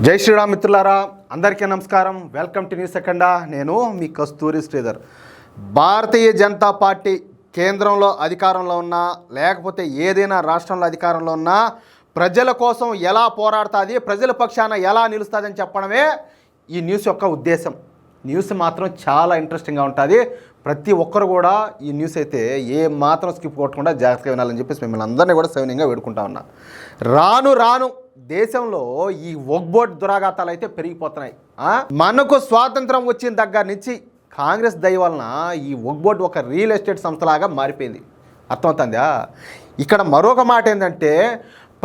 జై శ్రీరామ్ మిత్రులారా, అందరికీ నమస్కారం. వెల్కమ్ టు న్యూస్ సెకండా. నేను మీ కస్తూరి శ్రీధర్. భారతీయ జనతా పార్టీ కేంద్రంలో అధికారంలో ఉన్నా లేకపోతే ఏదైనా రాష్ట్రంలో అధికారంలో ఉన్నా ప్రజల కోసం ఎలా పోరాడుతుంది, ప్రజల పక్షాన ఎలా నిలుస్తుందని చెప్పడమే ఈ న్యూస్ యొక్క ఉద్దేశం. న్యూస్ మాత్రం చాలా ఇంట్రెస్టింగ్గా ఉంటుంది. ప్రతి ఒక్కరు కూడా ఈ న్యూస్ అయితే ఏ మాత్రం స్కిప్ కొట్టకుండా జాగ్రత్తగా వినాలని చెప్పేసి మిమ్మల్ని అందరినీ కూడా సవినయంగా వేడుకుంటా ఉన్నా. రాను దేశంలో ఈ వక్బోర్డ్ దురాఘాతాలు అయితే పెరిగిపోతున్నాయి. మనకు స్వాతంత్రం వచ్చిన దగ్గర నుంచి కాంగ్రెస్ దయ వలన ఈ వక్బోర్డ్ ఒక రియల్ ఎస్టేట్ సంస్థలాగా మారిపోయింది. అర్థమవుతుందా? ఇక్కడ మరొక మాట ఏంటంటే,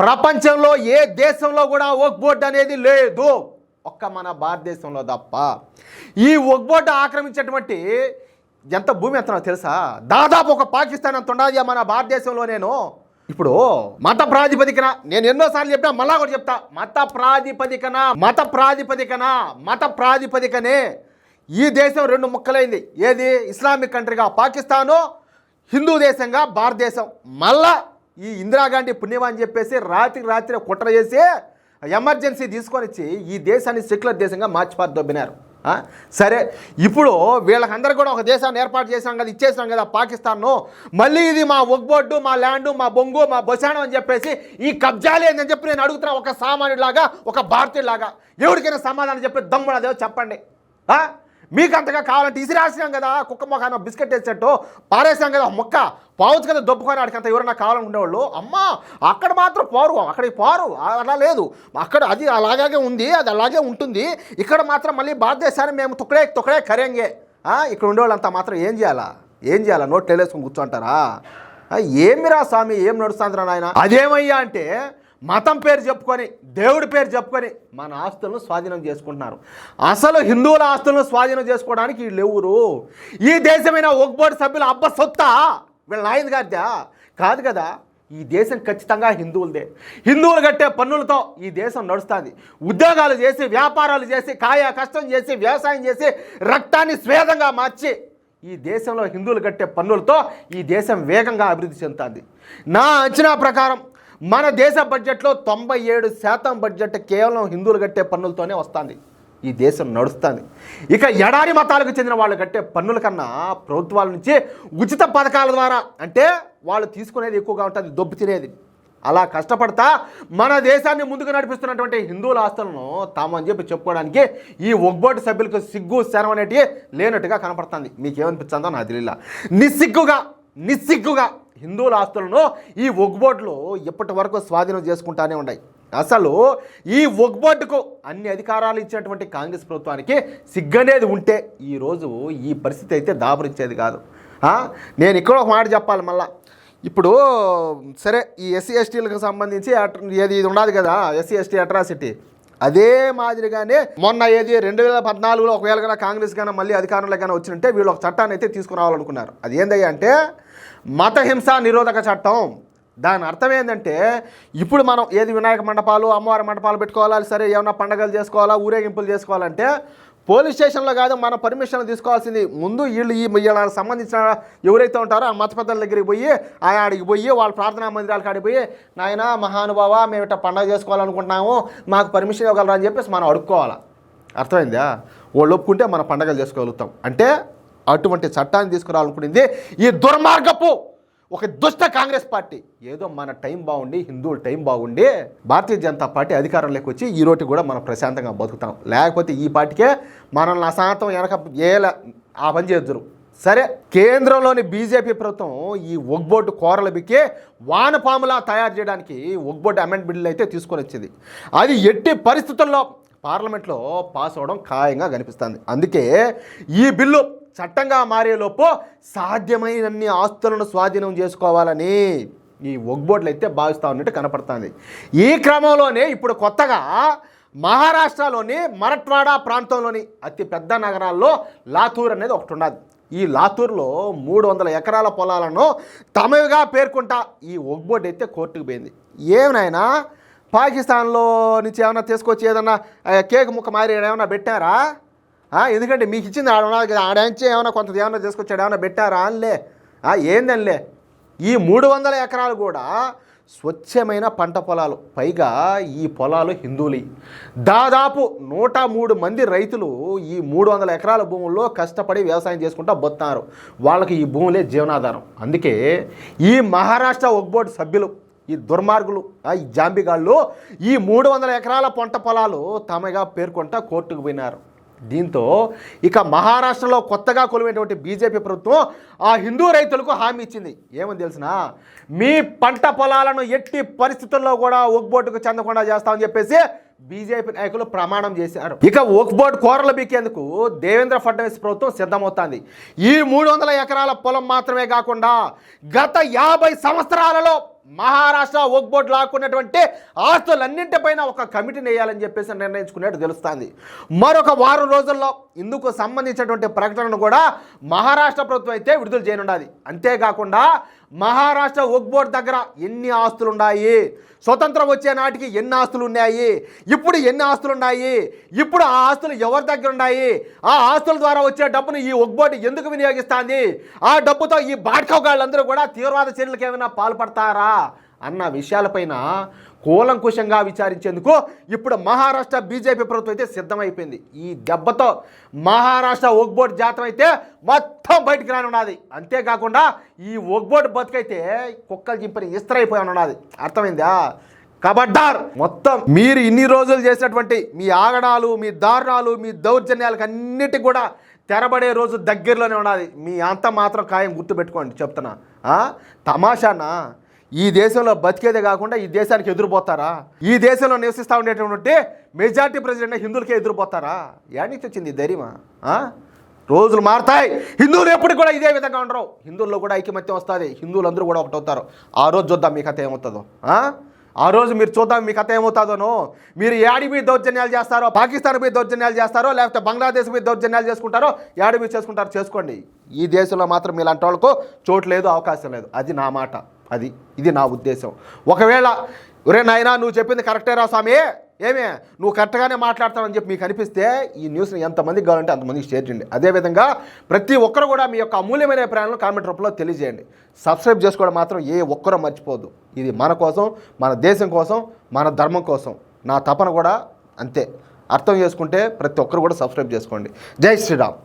ప్రపంచంలో ఏ దేశంలో కూడా వక్బోర్డ్ అనేది లేదు, ఒక్క మన భారతదేశంలో తప్ప. ఈ వక్బోర్డ్ ఆక్రమించేటువంటి ఎంత భూమి ఎంతనో తెలుసా? దాదాపు ఒక పాకిస్తాన్ అంత ఉండదు మన భారతదేశంలో. నేను ఇప్పుడు మత ప్రాతిపదికన నేను ఎన్నోసార్లు చెప్పినా మళ్ళా కూడా చెప్తా, మత ప్రాతిపదికనే ఈ దేశం రెండు ముక్కలైంది. ఏది? ఇస్లామిక్ కంట్రీగా పాకిస్తాను, హిందూ దేశంగా భారతదేశం. మళ్ళా ఈ ఇందిరాగాంధీ పుణ్యం అని చెప్పేసి రాత్రి కుట్ర చేసి ఎమర్జెన్సీ తీసుకొని వచ్చి ఈ దేశాన్ని సెక్యులర్ దేశంగా మార్చిపారు దొబ్బినారు. సరే, ఇప్పుడు వీళ్ళకందరూ కూడా ఒక దేశాన్ని ఏర్పాటు చేసినాం కదా, ఇచ్చేసినాం కదా పాకిస్తాన్ను. మళ్ళీ ఇది మా వక్బోర్డు, మా ల్యాండు, మా బొంగు, మా బొసానం అని చెప్పేసి ఈ కబ్జాలే అని చెప్పి నేను అడుగుతున్నా, ఒక సామాన్యులాగా, ఒక భారతీయులాగా. ఎవరికైనా సమాధానం చెప్పి దమ్ముడదేవో చెప్పండి. మీకు అంతగా కావాలంటే ఇసిరాసినాం కదా, కుక్క మొక్క బిస్కెట్ వేసేటట్టు పారేసాం కదా, మొక్క పావచ్చు కదా దొబ్బుకొని ఆడికంత ఎవరన్నా కావాలనుకునేవాళ్ళు. అమ్మా అక్కడ మాత్రం పోరు, అక్కడికి పోరు, అలా లేదు. అక్కడ అది అలాగే ఉంది, అది అలాగే ఉంటుంది. ఇక్కడ మాత్రం మళ్ళీ భారతదేశాన్ని మేము తొక్కడే కరేంగే. ఇక్కడ ఉండేవాళ్ళంతా మాత్రం ఏం చేయాలా? నోట్ టెలేసుకుని కూర్చోంటారా? ఏమిరా స్వామి, ఏం నడుస్తుందిరా నాయన? అదేమయ్యా అంటే, మతం పేరు చెప్పుకొని, దేవుడి పేరు చెప్పుకొని మన ఆస్తులను స్వాధీనం చేసుకుంటున్నారు. అసలు హిందువుల ఆస్తులను స్వాధీనం చేసుకోవడానికి వీళ్ళు ఎవరు? ఈ దేశమైన వక్బోర్డ్ సభ్యుల అబ్బ సొత్తా? వీళ్ళ నాయన గారిదా? కాదు కదా. ఈ దేశం ఖచ్చితంగా హిందువులదే. హిందువులు కట్టే పన్నులతో ఈ దేశం నడుస్తుంది. ఉద్యోగాలు చేసి, వ్యాపారాలు చేసి, కష్టం చేసి, వ్యవసాయం చేసి, రక్తాన్ని స్వేదంగా మార్చి ఈ దేశంలో హిందువులు కట్టే పన్నులతో ఈ దేశం వేగంగా అభివృద్ధి చెందుతుంది. నా అంచనా ప్రకారం మన దేశ బడ్జెట్లో 97% బడ్జెట్ కేవలం హిందువులు కట్టే పన్నులతోనే వస్తుంది. ఈ దేశం నడుస్తుంది. ఇక ఎడారి మతాలకు చెందిన వాళ్ళు కట్టే పన్నుల కన్నా ప్రభుత్వాల నుంచి ఉచిత పథకాల ద్వారా, అంటే వాళ్ళు తీసుకునేది ఎక్కువగా ఉంటుంది, దొబ్బు తినేది. అలా కష్టపడతా మన దేశాన్ని ముందుకు నడిపిస్తున్నటువంటి హిందువుల ఆస్తులను తామని చెప్పి చెప్పుకోవడానికి ఈ వక్బోర్డ్ సభ్యులకు సిగ్గు శరం అనేటివి లేనట్టుగా కనపడుతుంది. మీకేమనిపించిందో నాకు తెలియలా. నిస్సిగ్గుగా హిందువుల ఆస్తులను ఈ వక్బోర్డులు ఇప్పటి వరకు స్వాధీనం చేసుకుంటానే ఉన్నాయి. అసలు ఈ వక్బోర్డుకు అన్ని అధికారాలు ఇచ్చినటువంటి కాంగ్రెస్ ప్రభుత్వానికి సిగ్గనేది ఉంటే ఈరోజు ఈ పరిస్థితి అయితే దాపురించేది కాదు. నేను ఇక్కడ ఒక మాట చెప్పాలి మళ్ళా. ఇప్పుడు సరే, ఈ ఎస్సీ ఎస్టీలకు సంబంధించి ఇది ఉండదు కదా, ఎస్సీ ఎస్టీ అట్రాసిటీ. అదే మాదిరిగానే మొన్న 2014లో ఒకవేళ కన్నా కాంగ్రెస్ కానీ మళ్ళీ అధికారంలో కానీ వచ్చినంటే వీళ్ళు ఒక చట్టాన్ని అయితే తీసుకురావాలనుకున్నారు. అది ఏందయ్యా అంటే మత హింస నిరోధక చట్టం. దాని అర్థం ఏంటంటే, ఇప్పుడు మనం వినాయక మండపాలు, అమ్మవారి మండపాలు పెట్టుకోవాలా, సరే ఏమైనా పండగలు చేసుకోవాలా, ఊరేగింపులు చేసుకోవాలంటే పోలీస్ స్టేషన్లో కాదు, మన పర్మిషన్ తీసుకోవాల్సింది. ముందు వీళ్ళకి సంబంధించిన ఎవరైతే ఉంటారో ఆ మత పెద్దల దగ్గరికి పోయి, ఆడికి పోయి, వాళ్ళ ప్రార్థనా మందిరాలకు ఆడికి పోయి, నాయన మహానుభావ మేము ఇట్లా పండగ చేసుకోవాలనుకుంటున్నాము, మాకు పర్మిషన్ ఇవ్వగలరా అని చెప్పేసి మనం అడుక్కోవాలా. అర్థమైందా? వాళ్ళు ఒప్పుకుంటే మన పండగలు చేసుకోగలుగుతాం. అంటే అటువంటి చట్టాన్ని తీసుకురావాలనుకునేది ఈ దుర్మార్గపు ఒక దుష్ట కాంగ్రెస్ పార్టీ. ఏదో మన టైం బాగుండి, హిందువుల టైం బాగుండి భారతీయ జనతా పార్టీ అధికారంలోకి వచ్చి ఈ రోజు కూడా మనం ప్రశాంతంగా బతుకుతాం. లేకపోతే ఈ పార్టీకే మనల్ని అశాంతం వెనక ఆ పని చేద్దరు. సరే, కేంద్రంలోని బీజేపీ ప్రభుత్వం ఈ వక్బోర్డు కోరలు బిక్కి వానపాములా తయారు చేయడానికి వక్బోర్డు అమెండ్ బిల్లు అయితే తీసుకొని వచ్చింది. అది ఎట్టి పరిస్థితుల్లో పార్లమెంట్లో పాస్ అవ్వడం ఖాయంగా కనిపిస్తుంది. అందుకే ఈ బిల్లు చట్టంగా మారేలోపు సాధ్యమైనన్ని ఆస్తులను స్వాధీనం చేసుకోవాలని ఈ వక్బోర్డులు అయితే భావిస్తూ ఉన్నట్టు కనపడుతుంది. ఈ క్రమంలోనే ఇప్పుడు కొత్తగా మహారాష్ట్రలోని మరఠ్వాడా ప్రాంతంలోని అతి పెద్ద నగరాల్లో లాతూర్ అనేది ఒకటి ఉన్నది. ఈ లాతూర్లో 300 ఎకరాల పొలాలను తమవిగా పేర్కొంటా ఈ వక్బోర్డు అయితే కోర్టుకు పోయింది. ఏమైనా పాకిస్తాన్లో నుంచి ఏమైనా తీసుకొచ్చి ఏదన్నా కేక్ ముక్క మారి ఏమైనా పెట్టారా? ఎందుకంటే మీకు ఇచ్చింది ఆడంచి ఏమైనా కొంత ఏమైనా తీసుకొచ్చాడు, ఏమైనా పెట్టారా? అనలే. ఏందనిలే. ఈ 300 ఎకరాలు కూడా స్వచ్ఛమైన పంట పొలాలు, పైగా ఈ పొలాలు హిందువులు. దాదాపు 103 మంది రైతులు ఈ 300 ఎకరాల భూముల్లో కష్టపడి వ్యవసాయం చేసుకుంటూ బతున్నారు. వాళ్ళకి ఈ భూములే జీవనాధారం. అందుకే ఈ మహారాష్ట్ర వక్ఫ్ బోర్డు సభ్యులు, ఈ దుర్మార్గులు, ఈ జాంబిగాళ్ళు ఈ 300 ఎకరాల పంట పొలాలు తమగా పేర్కొంటా కోర్టుకు పోయినారు. దీంతో ఇక మహారాష్ట్రలో కొత్తగా కొలువైనటువంటి బీజేపీ ప్రభుత్వం ఆ హిందూ రైతులకు హామీ ఇచ్చింది. ఏమని తెలిసిన, మీ పంట పొలాలను ఎట్టి పరిస్థితుల్లో కూడా వక్ఫ్ బోర్డుకు చెందకుండా చేస్తామని చెప్పేసి బీజేపీ నాయకులు ప్రమాణం చేశారు. ఇక వక్ఫ్ బోర్డు కోరలు బీకేందుకు దేవేంద్ర ఫడ్నవీస్ ప్రభుత్వం సిద్ధమవుతోంది. ఈ 300 ఎకరాల పొలం మాత్రమే కాకుండా గత 50 సంవత్సరాలలో మహారాష్ట్ర వక్ఫ్ బోర్డు లాక్కున్నటువంటి ఆస్తులన్నింటిపైన ఒక కమిటీని వేయాలని చెప్పేసి నిర్ణయించుకున్నట్టు తెలుస్తుంది. మరొక వారం రోజుల్లో ఇందుకు సంబంధించినటువంటి ప్రకటనను కూడా మహారాష్ట్ర ప్రభుత్వం అయితే విడుదల చేయనున్నది. అంతేకాకుండా మహారాష్ట్ర వక్ఫ్ బోర్డు దగ్గర ఎన్ని ఆస్తులు ఉన్నాయి, స్వతంత్రం వచ్చే నాటికి ఎన్ని ఆస్తులు ఉన్నాయి, ఇప్పుడు ఎన్ని ఆస్తులు ఉన్నాయి, ఇప్పుడు ఆ ఆస్తులు ఎవరి దగ్గర ఉన్నాయి, ఆ ఆస్తుల ద్వారా వచ్చే డబ్బును ఈ వక్ఫ్ బోర్డు ఎందుకు వినియోగిస్తుంది, ఆ డబ్బుతో ఈ బాడ్కౌగాళ్ళందరూ కూడా తీవ్రవాద చర్యలకు ఏమైనా పాల్పడతారా అన్న విషయాలపైన కూలంకుషంగా విచారించేందుకు ఇప్పుడు మహారాష్ట్ర బీజేపీ ప్రభుత్వం అయితే సిద్ధమైపోయింది. ఈ దెబ్బతో మహారాష్ట్ర వక్ఫ్ బోర్డు జాతం అయితే మొత్తం బయటికి రానున్నది. అంతేకాకుండా ఈ వక్ఫ్ బోర్డు బతుకైతే కుక్కలు చింపని ఇస్త్రైపోయి ఉన్నది. అర్థమైందా? కబడ్డార్. మొత్తం మీరు ఇన్ని రోజులు చేసినటువంటి మీ ఆగడాలు, మీ దారుణాలు, మీ దౌర్జన్యాలకు అన్నిటికీ కూడా తెరబడే రోజు దగ్గరలోనే ఉన్నది. మీ అంత మాత్రం ఖాయం గుర్తుపెట్టుకోండి. చెప్తున్నా, తమాషానా? ఈ దేశంలో బతికేదే కాకుండా ఈ దేశానికి ఎదురుపోతారా? ఈ దేశంలో నివసిస్తూ ఉండేటువంటి మెజార్టీ ప్రజలు హిందువులకే ఎదురుపోతారా? యానికి వచ్చింది ధైర్యమా? రోజులు మారుతాయి. హిందువులు ఎప్పటికి కూడా ఇదే విధంగా ఉండరు. హిందువుల్లో కూడా ఐకమత్యం వస్తుంది. హిందువులందరూ కూడా ఒకటి అవుతారు. ఆ రోజు చూద్దాం మీ కథ ఏమవుతుందో. ఆ రోజు మీరు చూద్దాం మీ కథ ఏమవుతుందోనో. మీరు ఏడి మీద దౌర్జన్యాలు చేస్తారో, పాకిస్తాన్ మీద దౌర్జన్యాలు చేస్తారో, లేకపోతే బంగ్లాదేశ్ మీద దౌర్జన్యాలు చేసుకుంటారో, ఏడి మీద చేసుకుంటారో చేసుకోండి. ఈ దేశంలో మాత్రం ఇలాంటి వాళ్ళకు చోటు లేదు, అవకాశం లేదు. అది నా మాట, ఇది నా ఉద్దేశం. ఒకవేళ ఒరే నాయనా నువ్వు చెప్పింది కరెక్టేరా స్వామి, ఏమే నువ్వు కరెక్ట్గానే మాట్లాడతావని చెప్పి మీకు అనిపిస్తే ఈ న్యూస్ని ఎంతమందికి కావాలంటే అంతమందికి షేర్ చేయండి. అదేవిధంగా ప్రతి ఒక్కరు కూడా మీ యొక్క అమూల్యమైన అభిప్రాయాలను కామెంట్ రూపంలో తెలియజేయండి. సబ్స్క్రైబ్ చేసుకోవడం మాత్రం ఏ ఒక్కరూ మర్చిపోవద్దు. ఇది మన కోసం, మన దేశం కోసం, మన ధర్మం కోసం. నా తపన కూడా అంతే. అర్థం చేసుకుంటే ప్రతి ఒక్కరు కూడా సబ్స్క్రైబ్ చేసుకోండి. జై శ్రీరామ్.